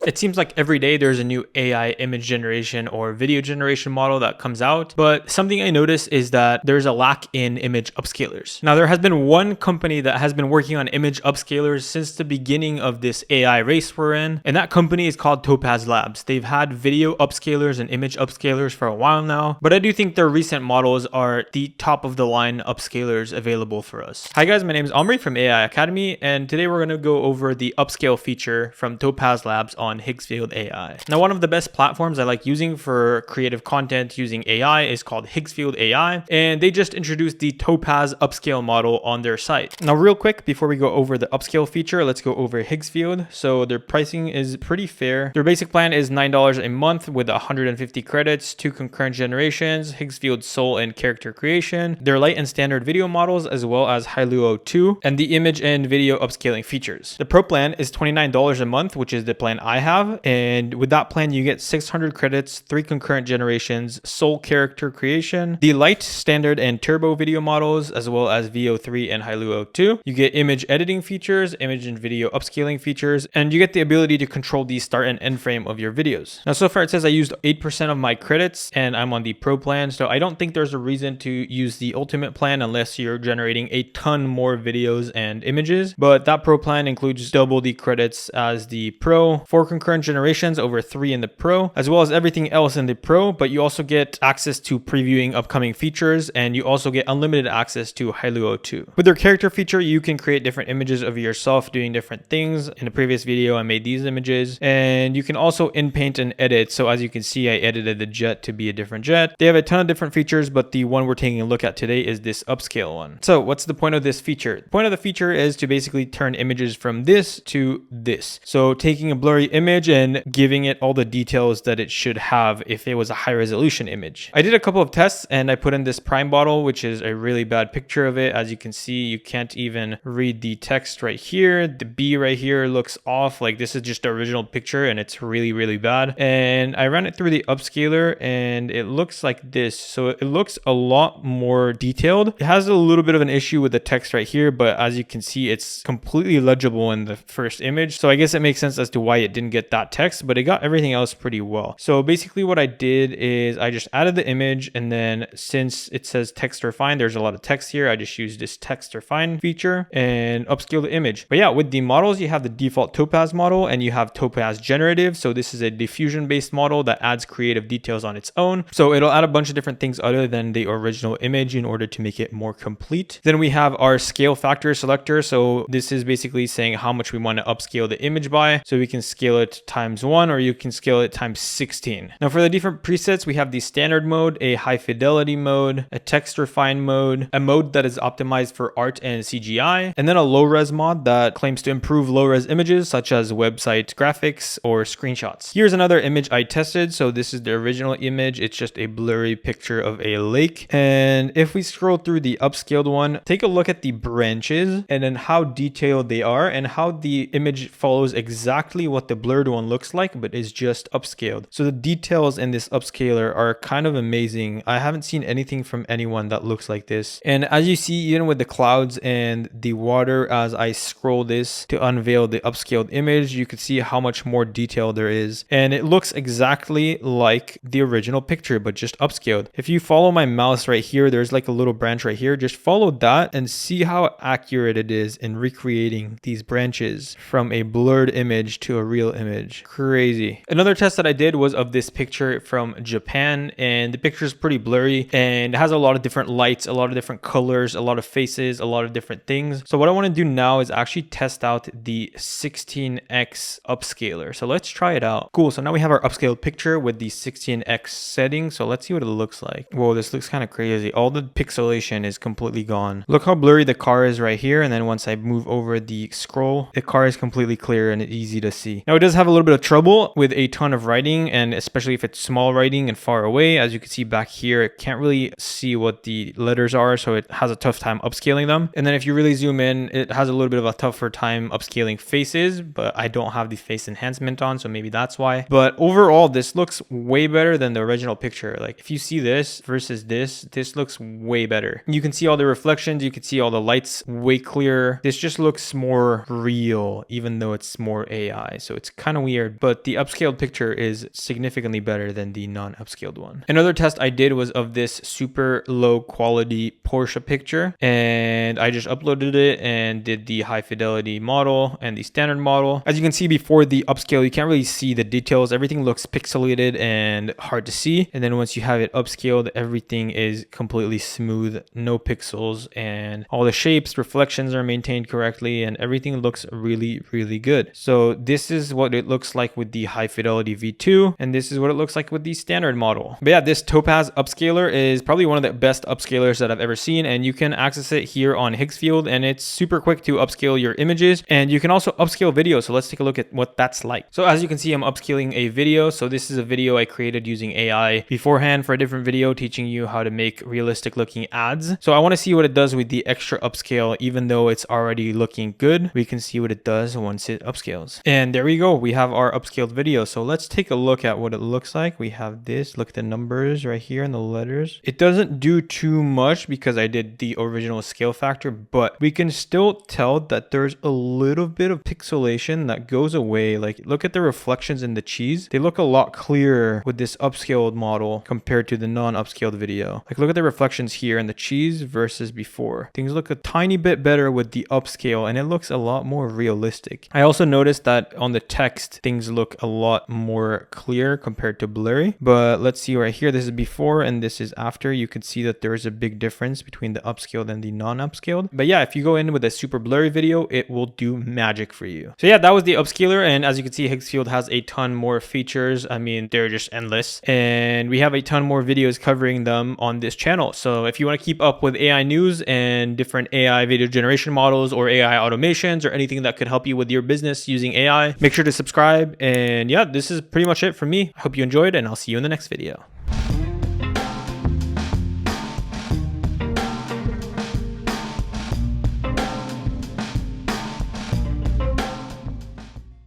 It seems like every day there's a new AI image generation or video generation model that comes out, but something I noticed is that there's a lack in image upscalers. Now, there has been one company that has been working on image upscalers since the beginning of this AI race we're in, and that company is called Topaz Labs. They've had video upscalers and image upscalers for a while now, but I do think their recent models are the top of the line upscalers available for us. Hi guys, my name is Omri from AI Academy, and today we're going to go over the Upscale feature from Topaz Labs on Higgsfield AI. Now, one of the best platforms I like using for creative content using AI is called Higgsfield AI, and they just introduced the Topaz Upscale model on their site. Now, real quick, before we go over the Upscale feature, let's go over Higgsfield. So their pricing is pretty fair. Their basic plan is $9 a month with 150 credits, 2 concurrent generations, Higgsfield soul and character creation, their light and standard video models, as well as Higgsfield 2, and the image and video upscaling features. The pro plan is $29 a month, which is the plan I have. And with that plan, you get 600 credits, 3 concurrent generations, soul character creation, the light, standard, and turbo video models, as well as VO3 and Higgsfield 2. You get image editing features, image and video upscaling features, and you get the ability to control the start and end frame of your videos. Now, so far it says I used 8% of my credits and I'm on the pro plan. So I don't think there's a reason to use the ultimate plan unless you're generating a ton more videos and images. But that pro plan includes double the credits as the pro, 4 concurrent generations over 3 in the pro, as well as everything else in the pro. But you also get access to previewing upcoming features, and you also get unlimited access to Higgsfield 2. With their character feature, you can create different images of yourself doing different things. In the previous video, I made these images, and you can also in-paint and edit. So as you can see, I edited the jet to be a different jet. They have a ton of different features, but the one we're taking a look at today is this upscale one. So what's the point of this feature? The point of the feature is to basically turn images from this to this. So taking a blurry image and giving it all the details that it should have if it was a high resolution image. I did a couple of tests and I put in this prime bottle, which is a really bad picture of it. As you can see, you can't even read the text right here. The B right here looks off. Like, this is just the original picture and it's really, really bad. And I ran it through the upscaler and it looks like this. So it looks a lot more detailed. It has a little bit of an issue with the text right here, but as you can see, it's completely legible in the first image. So I guess it makes sense as to why it didn't get that text, but it got everything else pretty well. So basically what I did is I just added the image, and then since it says text refine, there's a lot of text here. I just used this text refine feature and upscale the image. But yeah, with the models, you have the default Topaz model and you have Topaz generative. So this is a diffusion based model that adds creative details on its own. So it'll add a bunch of different things other than the original image in order to make it more complete. Then we have our scale factor selector. So this is basically saying how much we want to upscale the image by. So we can scale it ×1 or you can scale it ×16. Now for the different presets, we have the standard mode, a high fidelity mode, a text refine mode, a mode that is optimized for art and CGI, and then a low res mod that claims to improve low res images such as website graphics or screenshots. Here's another image I tested. So this is the original image. It's just a blurry picture of a lake. And if we scroll through the upscaled one, take a look at the branches and then how detailed they are and how the image follows exactly what the blurred one looks like, but is just upscaled. So the details in this upscaler are kind of amazing. I haven't seen anything from anyone that looks like this. And as you see, even with the clouds and the water, as I scroll this to unveil the upscaled image, you can see how much more detail there is. And it looks exactly like the original picture, but just upscaled. If you follow my mouse right here, there's like a little branch right here. Just follow that and see how accurate it is in recreating these branches from a blurred image to a real image. Crazy. Another test that I did was of this picture from Japan, and the picture is pretty blurry and it has a lot of different lights, a lot of different colors, a lot of faces, a lot of different things. So what I want to do now is actually test out the 16x upscaler. So let's try it out. Cool. So now we have our upscaled picture with the 16x setting. So let's see what it looks like. Whoa, this looks kind of crazy. All the pixelation is completely gone. Look how blurry the car is right here. And then once I move over the scroll, the car is completely clear and easy to see. Now it does have a little bit of trouble with a ton of writing, and especially if it's small writing and far away. As you can see back here, it can't really see what the letters are, so it has a tough time upscaling them. And then if you really zoom in, it has a little bit of a tougher time upscaling faces, but I don't have the face enhancement on, so maybe that's why. But overall, this looks way better than the original picture. Like, if you see this versus this looks way better. You can see all the reflections, you can see all the lights way clearer. This just looks more real, even though it's more AI, so it's kind of weird, but the upscaled picture is significantly better than the non-upscaled one. Another test I did was of this super low quality Porsche picture, and I just uploaded it and did the high fidelity model and the standard model. As you can see before the upscale, you can't really see the details. Everything looks pixelated and hard to see. And then once you have it upscaled, everything is completely smooth, no pixels, and all the shapes, reflections are maintained correctly, and everything looks really, really good. So this is what it looks like with the high fidelity V2, and this is what it looks like with the standard model. But yeah, this Topaz Upscaler is probably one of the best upscalers that I've ever seen, and you can access it here on Higgsfield, and it's super quick to upscale your images, and you can also upscale video. So let's take a look at what that's like. So as you can see, I'm upscaling a video. So this is a video I created using AI beforehand for a different video teaching you how to make realistic looking ads. So I want to see what it does with the extra upscale. Even though it's already looking good, we can see what it does once it upscales. And there we go. We have our upscaled video. So let's take a look at what it looks like. We have this. Look at the numbers right here and the letters. It doesn't do too much because I did the original scale factor, but we can still tell that there's a little bit of pixelation that goes away. Like, look at the reflections in the cheese. They look a lot clearer with this upscaled model compared to the non-upscaled video. Like, look at the reflections here in the cheese versus before. Things look a tiny bit better with the upscale, and it looks a lot more realistic. I also noticed that on the text, things look a lot more clear compared to blurry. But let's see right here. This is before and this is after. You can see that there is a big difference between the upscaled and the non-upscaled. But yeah, if you go in with a super blurry video, it will do magic for you. So yeah, that was the upscaler. And as you can see, Higgsfield has a ton more features. I mean, they're just endless. And we have a ton more videos covering them on this channel. So if you want to keep up with AI news and different AI video generation models or AI automations or anything that could help you with your business using AI, make sure to subscribe. And yeah, this is pretty much it for me. I hope you enjoyed, and I'll see you in the next video.